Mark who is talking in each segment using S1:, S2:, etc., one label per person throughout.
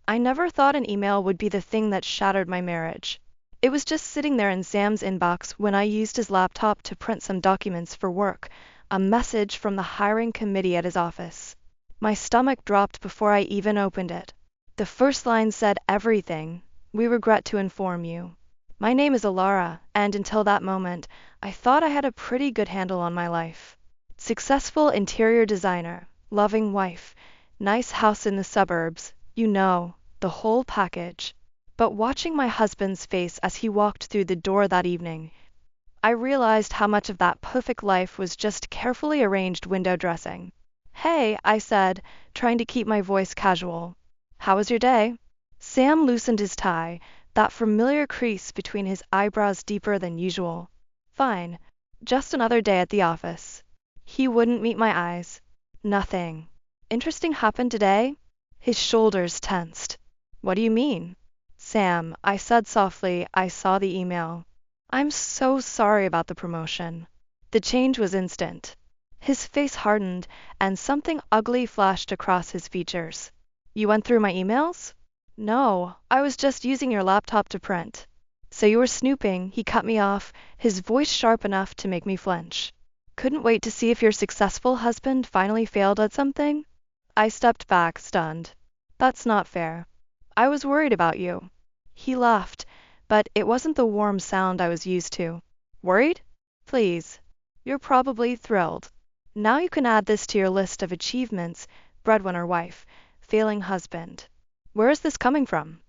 S1: I never thought an email would be the thing that shattered my marriage. It was just sitting there in Sam's inbox when I used his laptop to print some documents for work, a message from the hiring committee at his office. My stomach dropped before I even opened it. The first line said everything. "We regret to inform you." My name is Alara, and until that moment, I thought I had a pretty good handle on my life. Successful interior designer, loving wife, nice house in the suburbs, the whole package. But watching my husband's face as he walked through the door that evening, I realized how much of that perfect life was just carefully arranged window dressing. "Hey," I said, trying to keep my voice casual. "How was your day?" Sam loosened his tie, that familiar crease between his eyebrows deeper than usual. "Fine. Just another day at the office." He wouldn't meet my eyes. "Nothing interesting happened today?" His shoulders tensed. "What do you mean?" "Sam," I said softly, "I saw the email. I'm so sorry about the promotion." The change was instant. His face hardened, and something ugly flashed across his features. "You went through my emails?" "No, I was just using your laptop to print." "So you were snooping," he cut me off, his voice sharp enough to make me flinch. "Couldn't wait to see if your successful husband finally failed at something?" I stepped back, stunned. "That's not fair. I was worried about you." He laughed, but it wasn't the warm sound I was used to. "Worried? Please. You're probably thrilled. Now you can add this to your list of achievements: breadwinner wife, failing husband." "Where is this coming from?"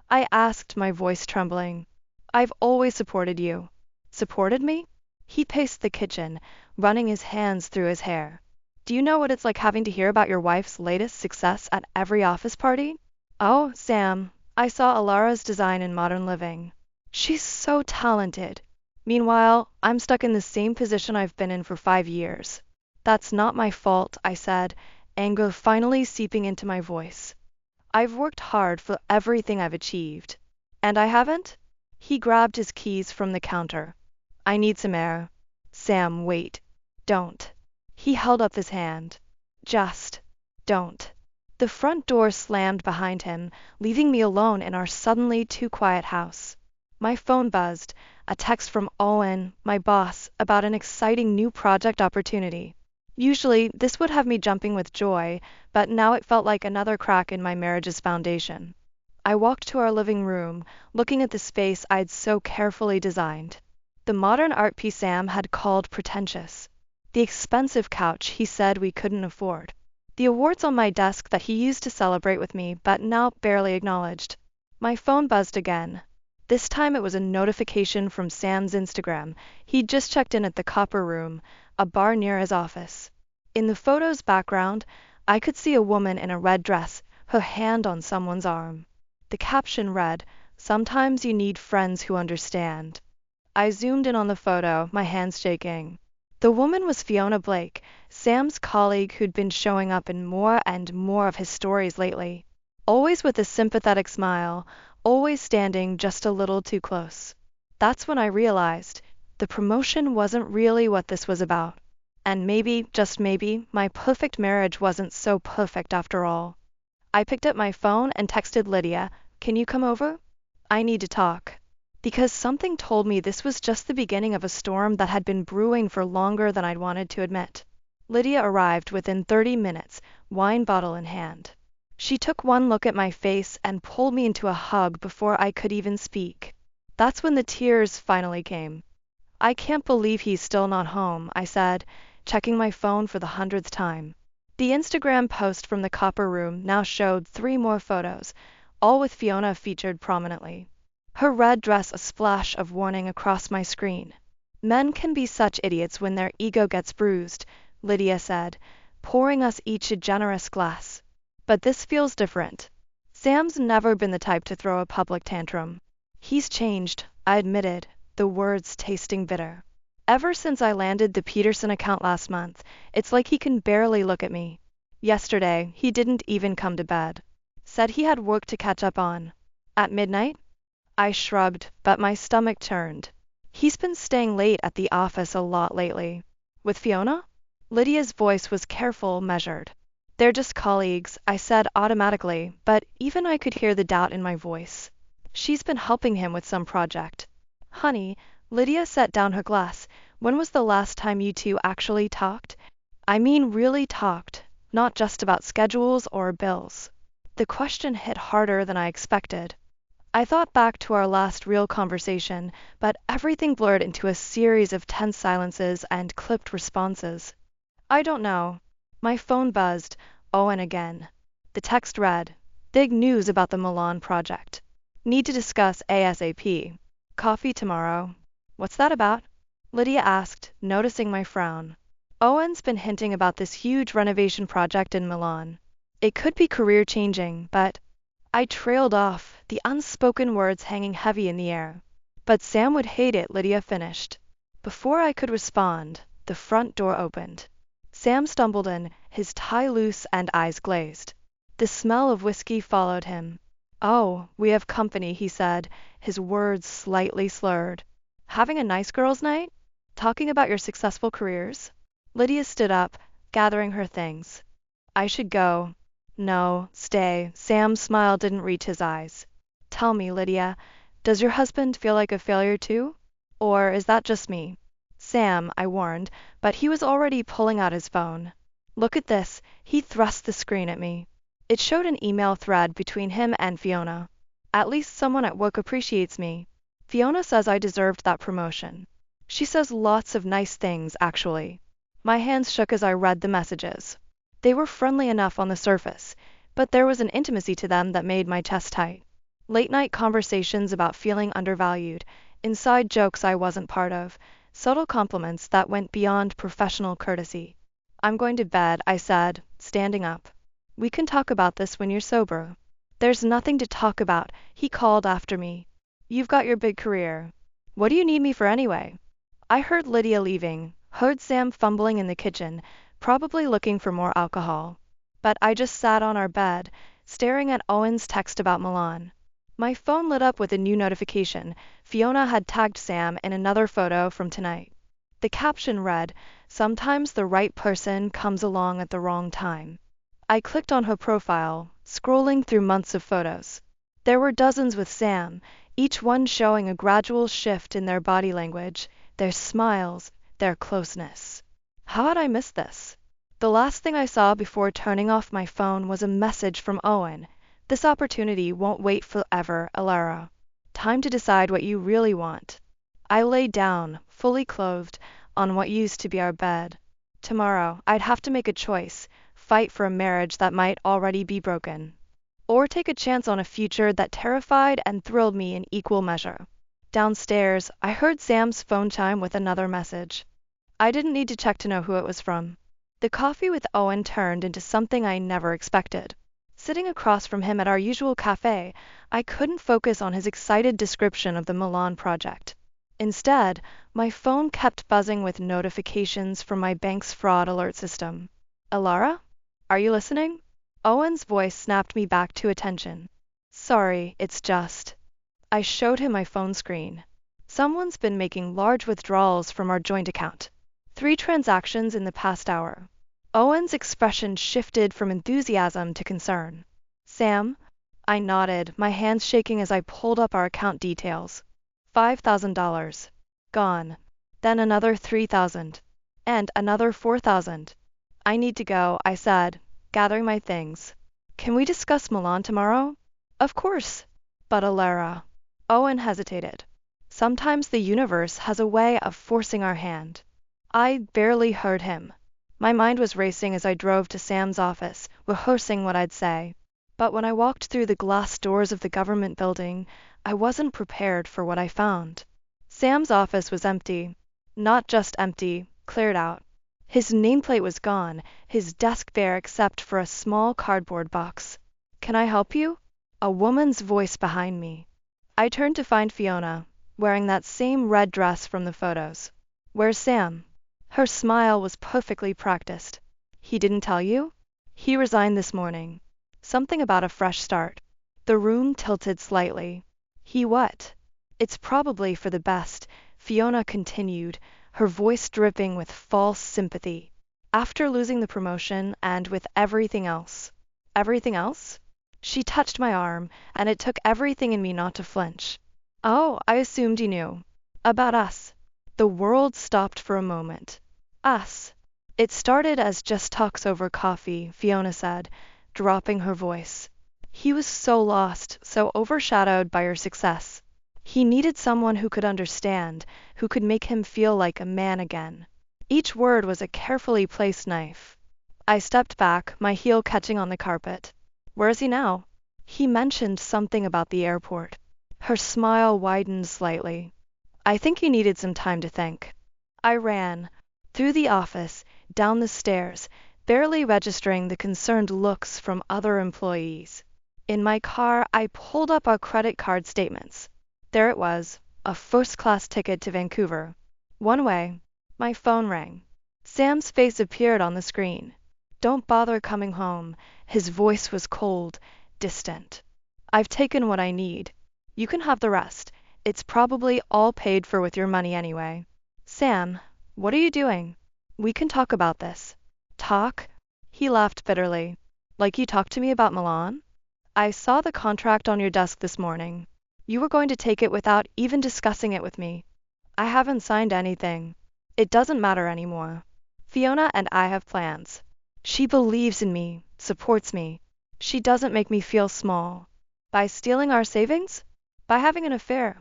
S1: I asked, my voice trembling. "I've always supported you." "Supported me?" He paced the kitchen, running his hands through his hair. "Do you know what it's like having to hear about your wife's latest success at every office party?" "Oh, Sam, I saw Alara's design in Modern Living. She's so talented. Meanwhile, I'm stuck in the same position I've been in for 5 years." "That's not my fault," I said, anger finally seeping into my voice. "I've worked hard for everything I've achieved." "And I haven't?" He grabbed his keys from the counter. "I need some air." "Sam, wait. Don't." He held up his hand. "Just don't." The front door slammed behind him, leaving me alone in our suddenly too quiet house. My phone buzzed, a text from Owen, my boss, about an exciting new project opportunity. Usually, this would have me jumping with joy, but now it felt like another crack in my marriage's foundation. I walked to our living room, looking at the space I'd so carefully designed. The modern art piece Sam had called pretentious. The expensive couch he said we couldn't afford. The awards on my desk that he used to celebrate with me but now barely acknowledged. My phone buzzed again. This time it was a notification from Sam's Instagram. He'd just checked in at the Copper Room, a bar near his office. In the photo's background, I could see a woman in a red dress, her hand on someone's arm. The caption read, "Sometimes you need friends who understand." I zoomed in on the photo, my hands shaking. The woman was Fiona Blake, Sam's colleague who'd been showing up in more and more of his stories lately. Always with a sympathetic smile, always standing just a little too close. That's when I realized the promotion wasn't really what this was about. And maybe, just maybe, my perfect marriage wasn't so perfect after all. I picked up my phone and texted Lydia, "Can you come over? I need to talk." Because something told me this was just the beginning of a storm that had been brewing for longer than I'd wanted to admit. Lydia arrived within 30 minutes, wine bottle in hand. She took one look at my face and pulled me into a hug before I could even speak. That's when the tears finally came. "I can't believe he's still not home," I said, checking my phone for the 100th time. The Instagram post from the Copper Room now showed 3 more photos, all with Fiona featured prominently. Her red dress a splash of warning across my screen. "Men can be such idiots when their ego gets bruised," Lydia said, pouring us each a generous glass. "But this feels different." Sam's never been the type to throw a public tantrum. "He's changed," I admitted, the words tasting bitter. "Ever since I landed the Peterson account last month, it's like he can barely look at me. Yesterday, he didn't even come to bed. Said he had work to catch up on." "At midnight?" I shrugged, but my stomach turned. "He's been staying late at the office a lot lately." "With Fiona?" Lydia's voice was careful, measured. They're just colleagues, I said automatically, but even I could hear the doubt in my voice. She's been helping him with some project. Honey, Lydia set down her glass. When was the last time you two actually talked? I mean really talked, not just about schedules or bills. The question hit harder than I expected. I thought back to our last real conversation, but everything blurred into a series of tense silences and clipped responses. I don't know. My phone buzzed. Owen again. The text read, "Big news about the Milan project. Need to discuss ASAP. Coffee tomorrow." "What's that about?" Lydia asked, noticing my frown. Owen's been hinting about this huge renovation project in Milan. It could be career-changing, but I trailed off, the unspoken words hanging heavy in the air. "But Sam would hate it," Lydia finished. Before I could respond, the front door opened. Sam stumbled in, his tie loose and eyes glazed. The smell of whiskey followed him. "Oh, we have company," he said, his words slightly slurred. "Having a nice girls' night? Talking about your successful careers?" Lydia stood up, gathering her things. "I should go." "No, stay." Sam's smile didn't reach his eyes. "Tell me, Lydia, does your husband feel like a failure too? Or is that just me?" "Sam," I warned, but he was already pulling out his phone. "Look at this." He thrust the screen at me. It showed an email thread between him and Fiona. "At least someone at work appreciates me. Fiona says I deserved that promotion. She says lots of nice things, actually." My hands shook as I read the messages. They were friendly enough on the surface, but there was an intimacy to them that made my chest tight. Late-night conversations about feeling undervalued, inside jokes I wasn't part of, subtle compliments that went beyond professional courtesy. "I'm going to bed," I said, standing up. "We can talk about this when you're sober." "There's nothing to talk about," he called after me. "You've got your big career. What do you need me for anyway?" I heard Lydia leaving, heard Sam fumbling in the kitchen, probably looking for more alcohol. But I just sat on our bed, staring at Owen's text about Milan. My phone lit up with a new notification. Fiona had tagged Sam in another photo from tonight. The caption read, "Sometimes the right person comes along at the wrong time." I clicked on her profile, scrolling through months of photos. There were dozens with Sam, each one showing a gradual shift in their body language, their smiles, their closeness. How had I missed this? The last thing I saw before turning off my phone was a message from Owen. "This opportunity won't wait forever, Alara. Time to decide what you really want." I lay down, fully clothed, on what used to be our bed. Tomorrow, I'd have to make a choice, fight for a marriage that might already be broken, or take a chance on a future that terrified and thrilled me in equal measure. Downstairs, I heard Sam's phone chime with another message. I didn't need to check to know who it was from. The coffee with Owen turned into something I never expected. Sitting across from him at our usual cafe, I couldn't focus on his excited description of the Milan project. Instead, my phone kept buzzing with notifications from my bank's fraud alert system. "Alara? Are you listening?" Owen's voice snapped me back to attention. "Sorry, it's just..." I showed him my phone screen. "Someone's been making large withdrawals from our joint account. 3 transactions in the past hour." Owen's expression shifted from enthusiasm to concern. "Sam?" I nodded, my hands shaking as I pulled up our account details. $5,000. Gone. Then another 3,000. And another 4,000. "I need to go," I said, gathering my things. "Can we discuss Milan tomorrow?" "Of course." "But Alara..." Owen hesitated. "Sometimes the universe has a way of forcing our hand." I barely heard him. My mind was racing as I drove to Sam's office, rehearsing what I'd say. But when I walked through the glass doors of the government building, I wasn't prepared for what I found. Sam's office was empty. Not just empty, cleared out. His nameplate was gone, his desk bare except for a small cardboard box. "Can I help you?" A woman's voice behind me. I turned to find Fiona, wearing that same red dress from the photos. "Where's Sam?" Her smile was perfectly practiced. "He didn't tell you?" "He resigned this morning." Something about a fresh start. The room tilted slightly. "He what?" "It's probably for the best," Fiona continued, her voice dripping with false sympathy. After losing the promotion and with everything else. Everything else? She touched my arm, and it took everything in me not to flinch. Oh, I assumed you knew. About us. The world stopped for a moment. Us. It started as just talks over coffee, Fiona said, dropping her voice. He was so lost, so overshadowed by your success. He needed someone who could understand, who could make him feel like a man again. Each word was a carefully placed knife. I stepped back, my heel catching on the carpet. Where is he now? He mentioned something about the airport. Her smile widened slightly. I think you needed some time to think. I ran. Through the office, down the stairs, barely registering the concerned looks from other employees. In my car, I pulled up our credit card statements. There it was, a first-class ticket to Vancouver. One way. My phone rang. Sam's face appeared on the screen. Don't bother coming home. His voice was cold, distant. I've taken what I need. You can have the rest. It's probably all paid for with your money anyway. Sam, what are you doing? We can talk about this. Talk? He laughed bitterly. Like you talked to me about Milan? I saw the contract on your desk this morning. You were going to take it without even discussing it with me. I haven't signed anything. It doesn't matter anymore. Fiona and I have plans. She believes in me, supports me. She doesn't make me feel small. By stealing our savings? By having an affair.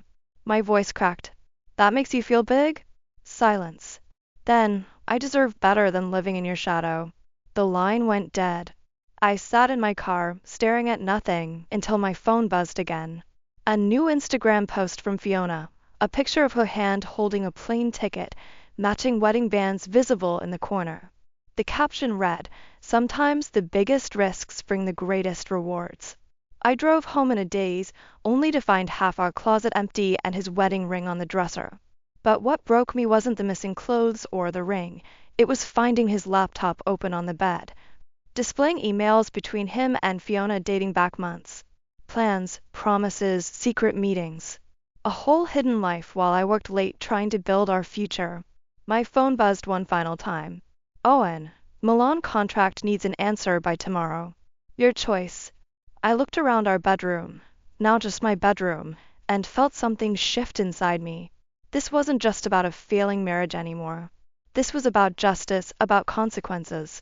S1: My voice cracked. That makes you feel big? Silence. Then, I deserve better than living in your shadow. The line went dead. I sat in my car, staring at nothing, until my phone buzzed again. A new Instagram post from Fiona, a picture of her hand holding a plane ticket, matching wedding bands visible in the corner. The caption read, "Sometimes the biggest risks bring the greatest rewards." I drove home in a daze, only to find half our closet empty and his wedding ring on the dresser. But what broke me wasn't the missing clothes or the ring. It was finding his laptop open on the bed, displaying emails between him and Fiona dating back months. Plans, promises, secret meetings. A whole hidden life while I worked late trying to build our future. My phone buzzed one final time. Owen, Milan contract needs an answer by tomorrow. Your choice. I looked around our bedroom, now just my bedroom, and felt something shift inside me. This wasn't just about a failing marriage anymore. This was about justice, about consequences.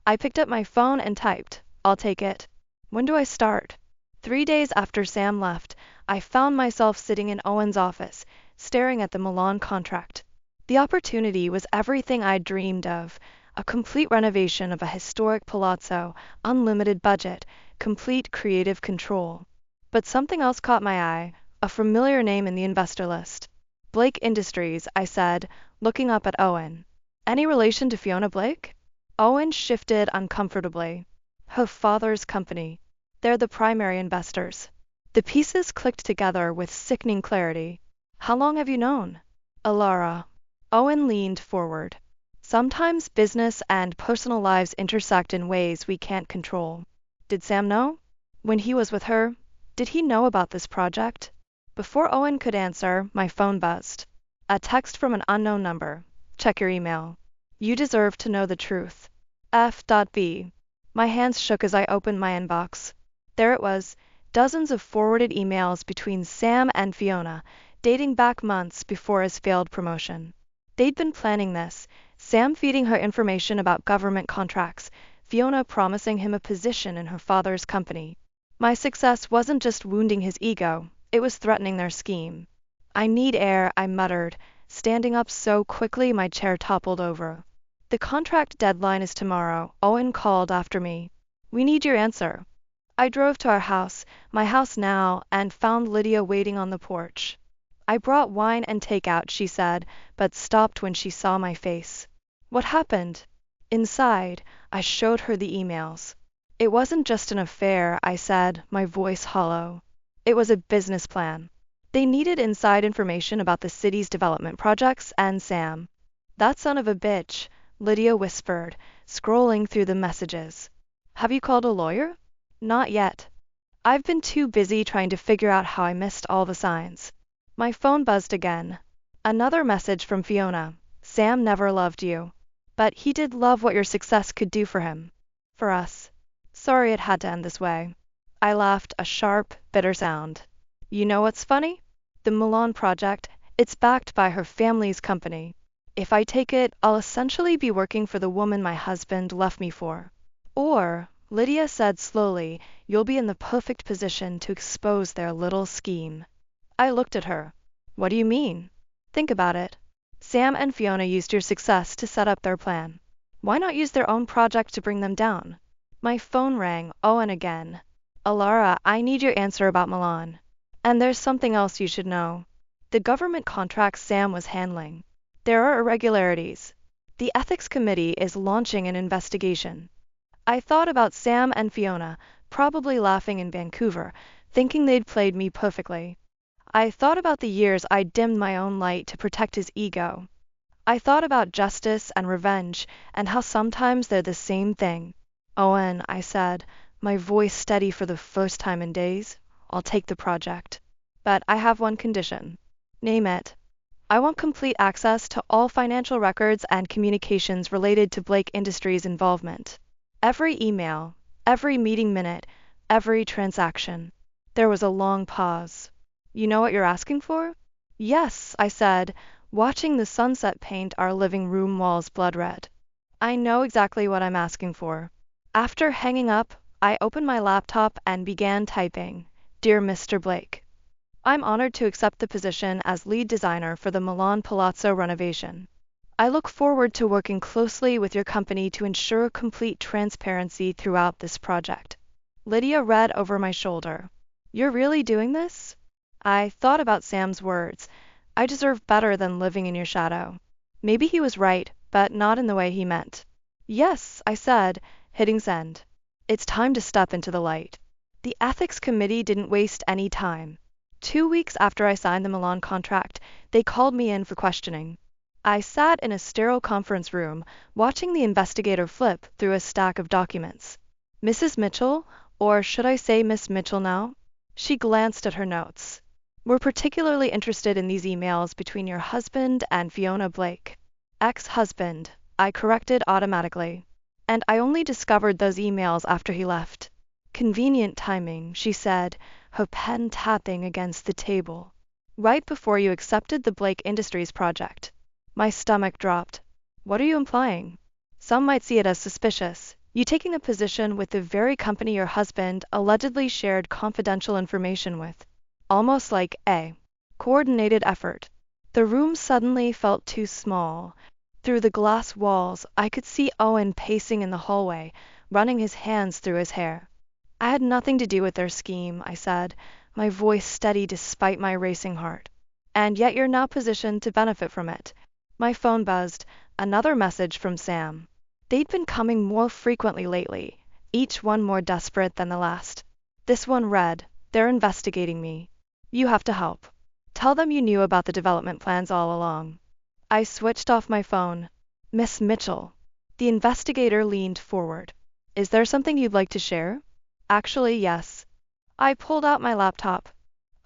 S1: I picked up my phone and typed, "I'll take it." When do I start? 3 days after Sam left, I found myself sitting in Owen's office, staring at the Milan contract. The opportunity was everything I'd dreamed of, a complete renovation of a historic palazzo, unlimited budget, complete creative control. But something else caught my eye, a familiar name in the investor list. Blake Industries, I said, looking up at Owen. Any relation to Fiona Blake? Owen shifted uncomfortably. Her father's company. They're the primary investors. The pieces clicked together with sickening clarity. How long have you known? Alara. Owen leaned forward. Sometimes business and personal lives intersect in ways we can't control. Did Sam know? When he was with her, did he know about this project? Before Owen could answer, my phone buzzed. A text from an unknown number. Check your email. You deserve to know the truth. F.B. My hands shook as I opened my inbox. There it was, dozens of forwarded emails between Sam and Fiona, dating back months before his failed promotion. They'd been planning this, Sam feeding her information about government contracts, Fiona promising him a position in her father's company. My success wasn't just wounding his ego, it was threatening their scheme. I need air, I muttered, standing up so quickly my chair toppled over. The contract deadline is tomorrow, Owen called after me. We need your answer. I drove to our house, my house now, and found Lydia waiting on the porch. I brought wine and takeout, she said, but stopped when she saw my face. What happened? Inside, I showed her the emails. It wasn't just an affair, I said, my voice hollow. It was a business plan. They needed inside information about the city's development projects and Sam. That son of a bitch, Lydia whispered, scrolling through the messages. Have you called a lawyer? Not yet. I've been too busy trying to figure out how I missed all the signs. My phone buzzed again. Another message from Fiona. Sam never loved you. But he did love what your success could do for him. For us. Sorry it had to end this way. I laughed, a sharp, bitter sound. You know what's funny? The Milan project, it's backed by her family's company. If I take it, I'll essentially be working for the woman my husband left me for. Or, Lydia said slowly, you'll be in the perfect position to expose their little scheme. I looked at her. What do you mean? Think about it. Sam and Fiona used your success to set up their plan. Why not use their own project to bring them down? My phone rang, Owen again. Alara, I need your answer about Milan. And there's something else you should know. The government contracts Sam was handling. There are irregularities. The ethics committee is launching an investigation. I thought about Sam and Fiona, probably laughing in Vancouver, thinking they'd played me perfectly. I thought about the years I dimmed my own light to protect his ego. I thought about justice and revenge, and how sometimes they're the same thing. Owen, I said, my voice steady for the first time in days, I'll take the project. But I have one condition. Name it. I want complete access to all financial records and communications related to Blake Industries' involvement. Every email, every meeting minute, every transaction. There was a long pause. You know what you're asking for? Yes, I said, watching the sunset paint our living room walls blood red. I know exactly what I'm asking for. After hanging up, I opened my laptop and began typing, Dear Mr. Blake, I'm honored to accept the position as lead designer for the Milan Palazzo renovation. I look forward to working closely with your company to ensure complete transparency throughout this project. Lydia read over my shoulder. You're really doing this? I thought about Sam's words. I deserve better than living in your shadow. Maybe he was right, but not in the way he meant. Yes, I said, hitting send. It's time to step into the light. The ethics committee didn't waste any time. 2 weeks after I signed the Milan contract, they called me in for questioning. I sat in a sterile conference room, watching the investigator flip through a stack of documents. Mrs. Mitchell, or should I say Miss Mitchell now? She glanced at her notes. We're particularly interested in these emails between your husband and Fiona Blake. Ex-husband, I corrected automatically. And I only discovered those emails after he left. Convenient timing, she said, her pen tapping against the table. Right before you accepted the Blake Industries project. My stomach dropped. What are you implying? Some might see it as suspicious. You taking a position with the very company your husband allegedly shared confidential information with. Almost like a coordinated effort. The room suddenly felt too small. Through the glass walls, I could see Owen pacing in the hallway, running his hands through his hair. I had nothing to do with their scheme, I said, my voice steady despite my racing heart. And yet you're now positioned to benefit from it. My phone buzzed, another message from Sam. They'd been coming more frequently lately, each one more desperate than the last. This one read, They're investigating me. You have to help. Tell them you knew about the development plans all along. I switched off my phone. Miss Mitchell. The investigator leaned forward. Is there something you'd like to share? Actually, yes. I pulled out my laptop.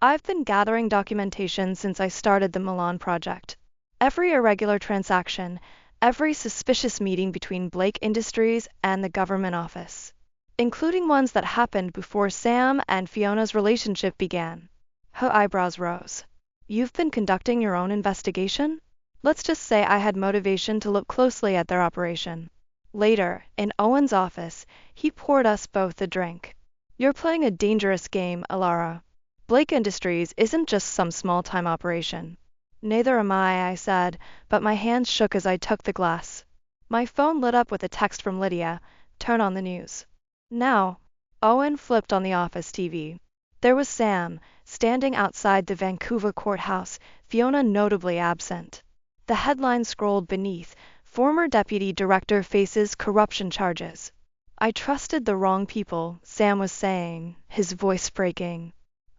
S1: I've been gathering documentation since I started the Milan project. Every irregular transaction, every suspicious meeting between Blake Industries and the government office, including ones that happened before Sam and Fiona's relationship began. Her eyebrows rose. You've been conducting your own investigation? Let's just say I had motivation to look closely at their operation. Later, in Owen's office, he poured us both a drink. You're playing a dangerous game, Alara. Blake Industries isn't just some small-time operation. Neither am I said, but my hands shook as I took the glass. My phone lit up with a text from Lydia. Turn on the news. Now. Owen flipped on the office TV. There was Sam, standing outside the Vancouver courthouse, Fiona notably absent. The headline scrolled beneath, Former Deputy Director faces corruption charges. I trusted the wrong people, Sam was saying, his voice breaking.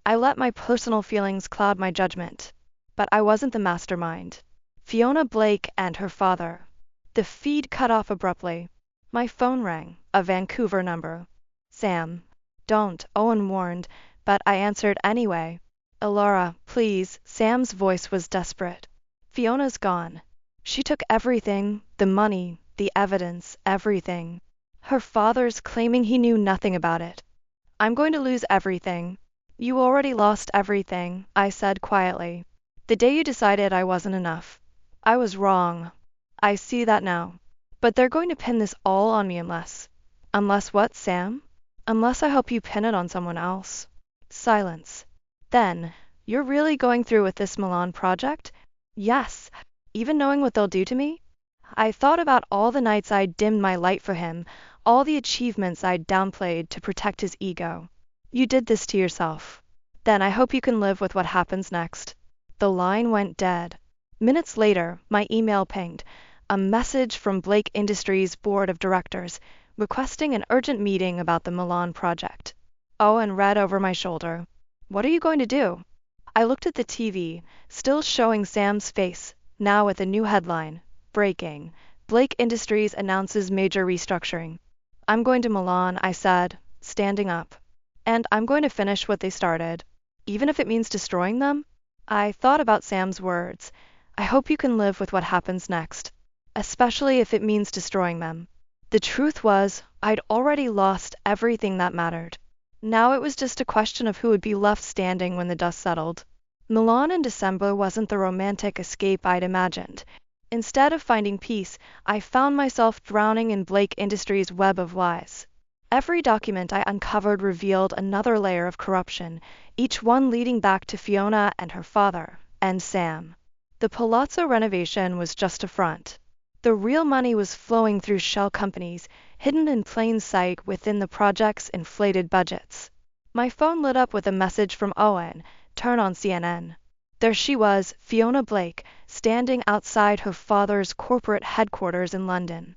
S1: I let my personal feelings cloud my judgment. But I wasn't the mastermind. Fiona Blake and her father. The feed cut off abruptly. My phone rang, a Vancouver number. Sam. Don't, Owen warned, but I answered anyway. Alara, please, Sam's voice was desperate. Fiona's gone. She took everything, the money, the evidence, everything. Her father's claiming he knew nothing about it. I'm going to lose everything. You already lost everything, I said quietly. The day you decided I wasn't enough. I was wrong. I see that now. But they're going to pin this all on me unless. Unless what, Sam? Unless I help you pin it on someone else. Silence. Then, you're really going through with this Milan project? Yes. Even knowing what they'll do to me? I thought about all the nights I'd dimmed my light for him, all the achievements I'd downplayed to protect his ego. You did this to yourself. Then I hope you can live with what happens next. The line went dead. Minutes later, my email pinged, a message from Blake Industries' board of directors requesting an urgent meeting about the Milan project. Owen read over my shoulder. What are you going to do? I looked at the TV, still showing Sam's face, now with a new headline. Breaking. Blake Industries announces major restructuring. I'm going to Milan, I said, standing up. And I'm going to finish what they started. Even if it means destroying them? I thought about Sam's words. I hope you can live with what happens next. Especially if it means destroying them. The truth was, I'd already lost everything that mattered. Now it was just a question of who would be left standing when the dust settled. Milan in December wasn't the romantic escape I'd imagined. Instead of finding peace, I found myself drowning in Blake Industries' web of lies. Every document I uncovered revealed another layer of corruption, each one leading back to Fiona and her father, and Sam. The palazzo renovation was just a front. The real money was flowing through shell companies, hidden in plain sight within the project's inflated budgets. My phone lit up with a message from Owen. Turn on CNN. There she was, Fiona Blake, standing outside her father's corporate headquarters in London.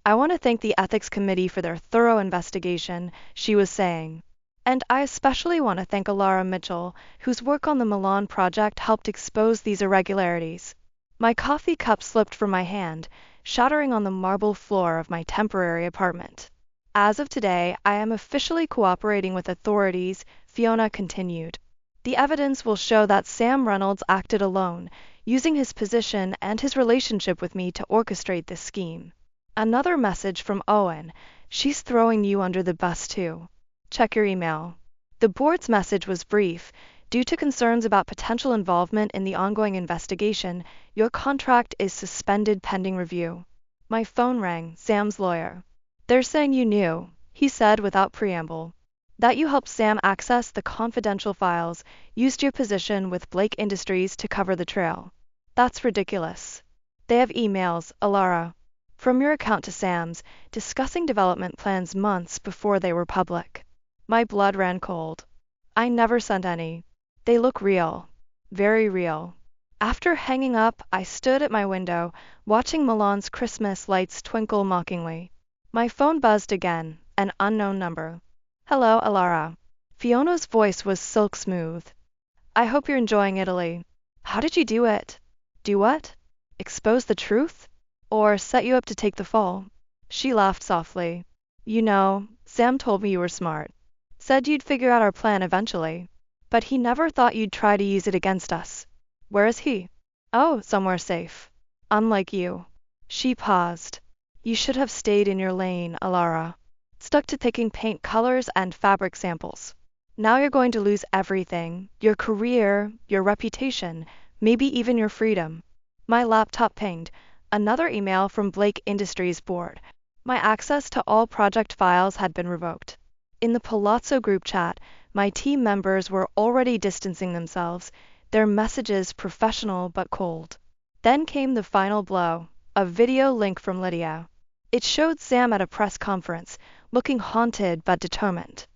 S1: I want to thank the Ethics Committee for their thorough investigation, she was saying. And I especially want to thank Alara Mitchell, whose work on the Milan project helped expose these irregularities. My coffee cup slipped from my hand, shattering on the marble floor of my temporary apartment. As of today, I am officially cooperating with authorities, Fiona continued. The evidence will show that Sam Reynolds acted alone, using his position and his relationship with me to orchestrate this scheme. Another message from Owen. She's throwing you under the bus too. Check your email. The board's message was brief. Due to concerns about potential involvement in the ongoing investigation, your contract is suspended pending review. My phone rang, Sam's lawyer. They're saying you knew, he said without preamble. That you helped Sam access the confidential files, used your position with Blake Industries to cover the trail. That's ridiculous. They have emails, Alara, from your account to Sam's, discussing development plans months before they were public. My blood ran cold. I never sent any. They look real. Very real. After hanging up, I stood at my window, watching Milan's Christmas lights twinkle mockingly. My phone buzzed again, an unknown number. Hello, Alara. Fiona's voice was silk smooth. I hope you're enjoying Italy. How did you do it? Do what? Expose the truth? Or set you up to take the fall? She laughed softly. You know, Sam told me you were smart. Said you'd figure out our plan eventually. But he never thought you'd try to use it against us. Where is he? Oh, somewhere safe. Unlike you. She paused. You should have stayed in your lane, Alara. Stuck to picking paint colors and fabric samples. Now you're going to lose everything, your career, your reputation, maybe even your freedom. My laptop pinged, another email from Blake Industries board. My access to all project files had been revoked. In the Palazzo group chat, my team members were already distancing themselves, their messages professional but cold. Then came the final blow, a video link from Lydia. It showed Sam at a press conference, looking haunted but determined.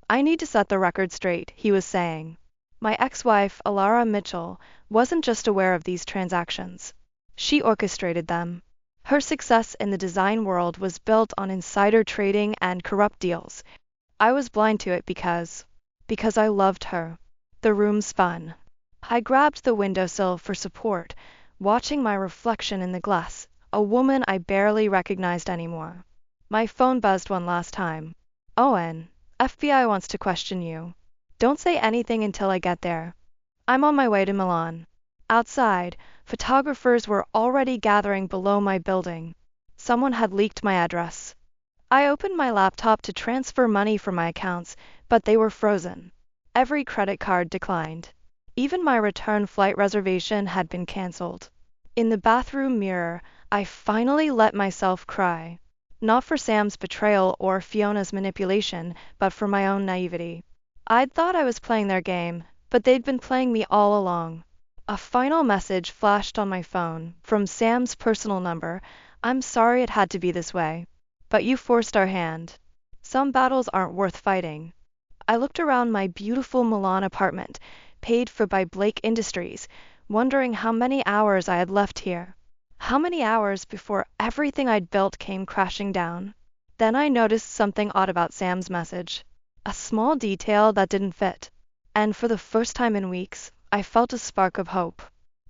S1: I need to set the record straight, he was saying. My ex-wife, Alara Mitchell, wasn't just aware of these transactions. She orchestrated them. Her success in the design world was built on insider trading and corrupt deals. I was blind to it because I loved her. The room spun. I grabbed the windowsill for support, watching my reflection in the glass, a woman I barely recognized anymore. My phone buzzed one last time. Owen, FBI wants to question you. Don't say anything until I get there. I'm on my way to Milan. Outside, photographers were already gathering below my building. Someone had leaked my address. I opened my laptop to transfer money from my accounts, but they were frozen. Every credit card declined. Even my return flight reservation had been canceled. In the bathroom mirror, I finally let myself cry. Not for Sam's betrayal or Fiona's manipulation, but for my own naivety. I'd thought I was playing their game, but they'd been playing me all along. A final message flashed on my phone, from Sam's personal number. "I'm sorry it had to be this way, but you forced our hand. Some battles aren't worth fighting." I looked around my beautiful Milan apartment, paid for by Blake Industries, wondering how many hours I had left here. How many hours before everything I'd built came crashing down? Then I noticed something odd about Sam's message. A small detail that didn't fit. And for the first time in weeks, I felt a spark of hope.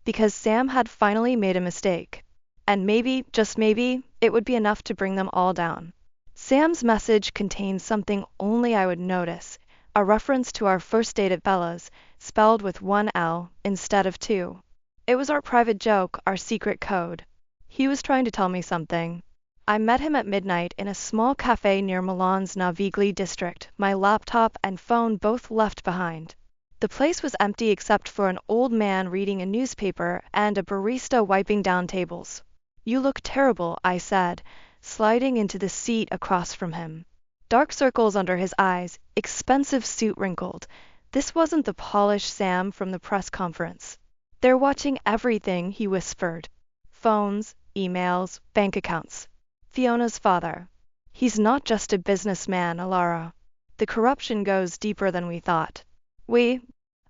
S1: Because Sam had finally made a mistake. And maybe, just maybe, it would be enough to bring them all down. Sam's message contained something only I would notice, a reference to our first date at Bella's, spelled with one L instead of two. It was our private joke, our secret code. He was trying to tell me something. I met him at midnight in a small cafe near Milan's Navigli district, my laptop and phone both left behind. The place was empty except for an old man reading a newspaper and a barista wiping down tables. "You look terrible," I said, sliding into the seat across from him. Dark circles under his eyes, expensive suit wrinkled. This wasn't the polished Sam from the press conference. "They're watching everything," he whispered. "Phones, emails, bank accounts. Fiona's father. He's not just a businessman, Alara. The corruption goes deeper than we thought."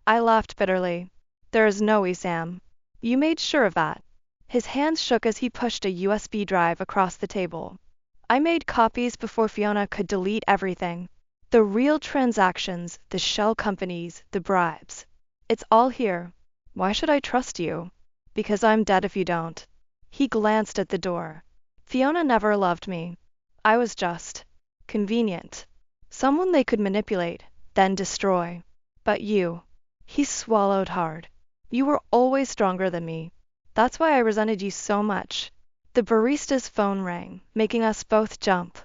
S1: I laughed bitterly. "There is no we, Sam. You made sure of that." His hands shook as he pushed a USB drive across the table. "I made copies before Fiona could delete everything. The real transactions, the shell companies, the bribes. It's all here. Why should I trust you?" "Because I'm dead if you don't." He glanced at the door. "Fiona never loved me. I was just convenient. Someone they could manipulate, then destroy. But you." He swallowed hard. "You were always stronger than me. That's why I resented you so much." The barista's phone rang, making us both jump.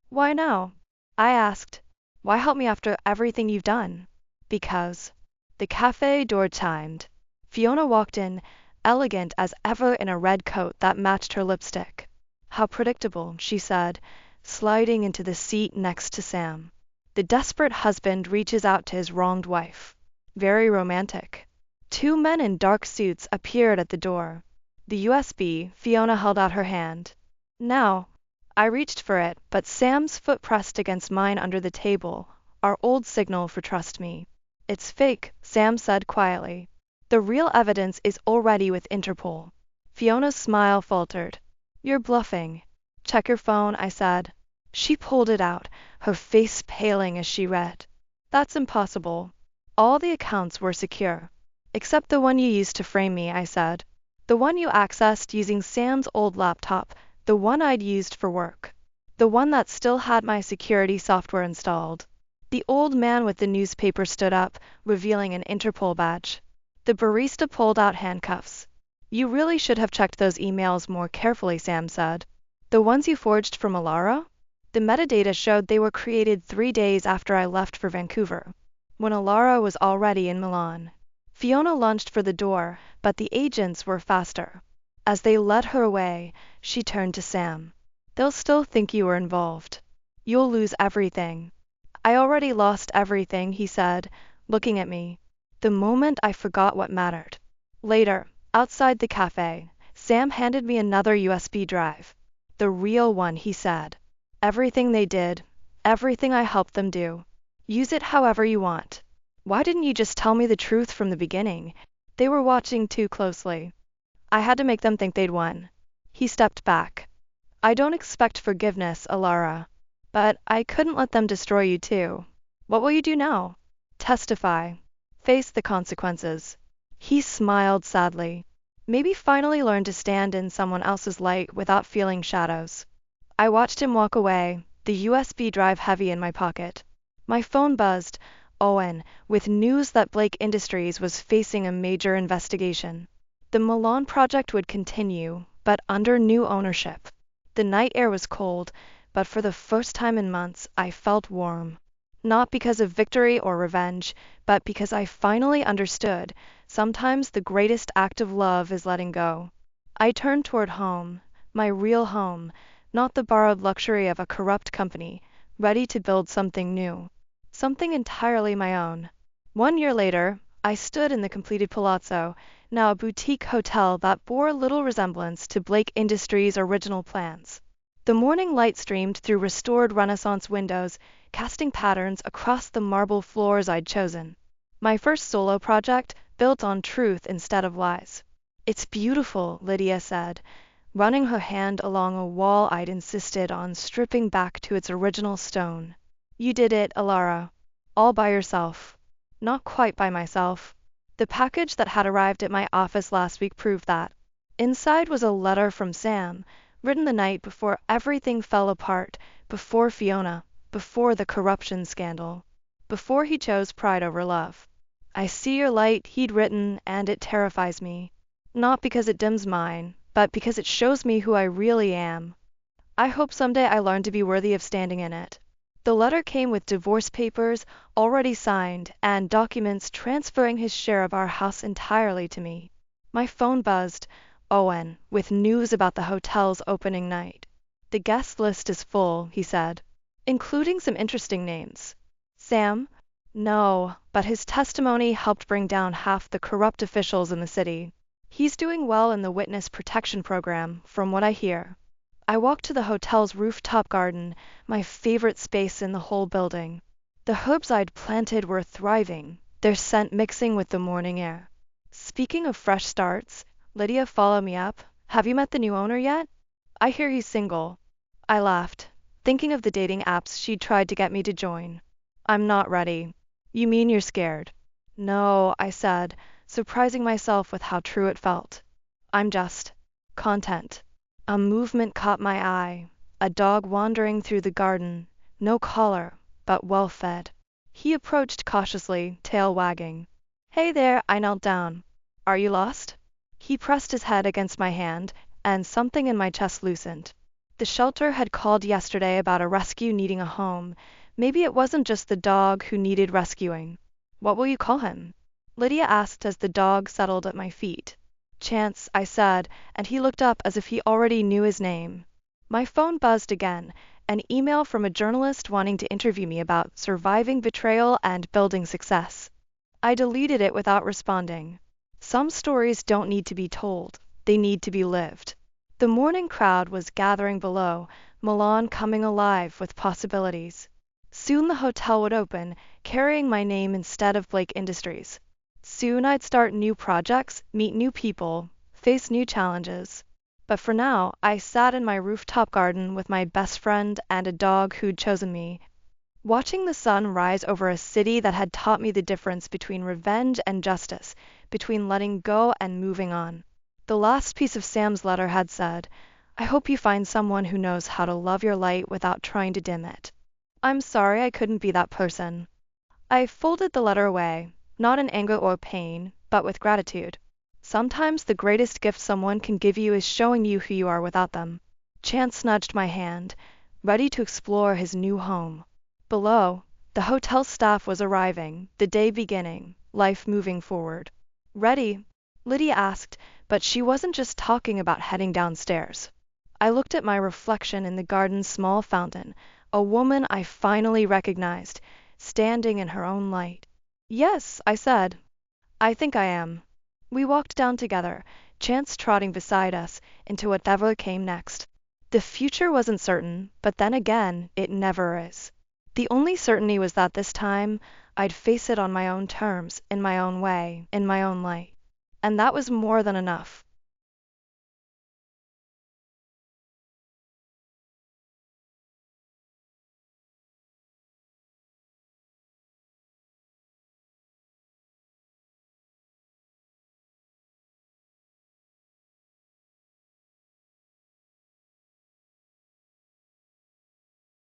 S1: "Why now?" I asked. "Why help me after everything you've done?" "Because." The cafe door chimed. Fiona walked in, elegant as ever in a red coat that matched her lipstick. "How predictable," she said, sliding into the seat next to Sam. "The desperate husband reaches out to his wronged wife. Very romantic." Two men in dark suits appeared at the door. "The USB," Fiona held out her hand. "Now." I reached for it, but Sam's foot pressed against mine under the table, our old signal for trust me. "It's fake," Sam said quietly. "The real evidence is already with Interpol." Fiona's smile faltered. "You're bluffing." "Check your phone," I said. She pulled it out, her face paling as she read. "That's impossible. All the accounts were secure." "Except the one you used to frame me," I said. "The one you accessed using Sam's old laptop, the one I'd used for work. The one that still had my security software installed." The old man with the newspaper stood up, revealing an Interpol badge. The barista pulled out handcuffs. "You really should have checked those emails more carefully," Sam said. "The ones you forged from Alara?" The metadata showed they were created 3 days after I left for Vancouver, when Alara was already in Milan. Fiona lunged for the door, but the agents were faster. As they led her away, she turned to Sam. "They'll still think you were involved. You'll lose everything." "I already lost everything," he said, looking at me. The moment I forgot what mattered. Later, outside the cafe, Sam handed me another USB drive. "The real one," he said. "Everything they did, everything I helped them do. Use it however you want." "Why didn't you just tell me the truth from the beginning?" "They were watching too closely. I had to make them think they'd won." He stepped back. "I don't expect forgiveness, Alara. But I couldn't let them destroy you too." "What will you do now?" "Testify. Face the consequences." He smiled sadly. "Maybe finally learn to stand in someone else's light without feeling shadows." I watched him walk away, the USB drive heavy in my pocket. My phone buzzed. Owen, with news that Blake Industries was facing a major investigation. The Milan project would continue, but under new ownership. The night air was cold, but for the first time in months I felt warm. Not because of victory or revenge, but because I finally understood sometimes the greatest act of love is letting go. I turned toward home, my real home, not the borrowed luxury of a corrupt company, ready to build something new, something entirely my own. 1 year later, I stood in the completed palazzo, now a boutique hotel that bore little resemblance to Blake Industries' original plans. The morning light streamed through restored Renaissance windows, casting patterns across the marble floors I'd chosen. My first solo project, built on truth instead of lies. "It's beautiful," Lydia said, running her hand along a wall I'd insisted on stripping back to its original stone. "You did it, Alara. All by yourself." Not quite by myself. The package that had arrived at my office last week proved that. Inside was a letter from Sam, written the night before everything fell apart, before Fiona, before the corruption scandal, before he chose pride over love. "I see your light," he'd written, "and it terrifies me. Not because it dims mine, but because it shows me who I really am. I hope someday I learn to be worthy of standing in it." The letter came with divorce papers already signed and documents transferring his share of our house entirely to me. My phone buzzed, Owen, with news about the hotel's opening night. "The guest list is full," he said, "including some interesting names." Sam? No, but his testimony helped bring down half the corrupt officials in the city. He's doing well in the witness protection program, from what I hear. I walked to the hotel's rooftop garden, my favorite space in the whole building. The herbs I'd planted were thriving, their scent mixing with the morning air. "Speaking of fresh starts," Lydia followed me up, "have you met the new owner yet? I hear he's single." I laughed, thinking of the dating apps she'd tried to get me to join. "I'm not ready." "You mean you're scared?" "No," I said, surprising myself with how true it felt. "I'm just content." A movement caught my eye, a dog wandering through the garden, no collar, but well fed. He approached cautiously, tail wagging. "Hey there," I knelt down. "Are you lost?" He pressed his head against my hand, and something in my chest loosened. The shelter had called yesterday about a rescue needing a home. Maybe it wasn't just the dog who needed rescuing. "What will you call him?" Lydia asked as the dog settled at my feet. "Chance," I said, and he looked up as if he already knew his name. My phone buzzed again, an email from a journalist wanting to interview me about surviving betrayal and building success. I deleted it without responding. Some stories don't need to be told, they need to be lived. The morning crowd was gathering below, Milan coming alive with possibilities. Soon the hotel would open, carrying my name instead of Blake Industries. Soon I'd start new projects, meet new people, face new challenges. But for now, I sat in my rooftop garden with my best friend and a dog who'd chosen me, watching the sun rise over a city that had taught me the difference between revenge and justice, between letting go and moving on. The last piece of Sam's letter had said, "I hope you find someone who knows how to love your light without trying to dim it." I'm sorry I couldn't be that person. I folded the letter away, not in anger or pain, but with gratitude. Sometimes the greatest gift someone can give you is showing you who you are without them. Chance nudged my hand, ready to explore his new home. Below, the hotel staff was arriving, the day beginning, life moving forward. "Ready?" Lydia asked, but she wasn't just talking about heading downstairs. I looked at my reflection in the garden's small fountain, a woman I finally recognized, standing in her own light. "Yes," I said. "I think I am." We walked down together, Chance trotting beside us, into whatever came next. The future wasn't certain, but then again, it never is. The only certainty was that this time, I'd face it on my own terms, in my own way, in my own light. And that was more than enough.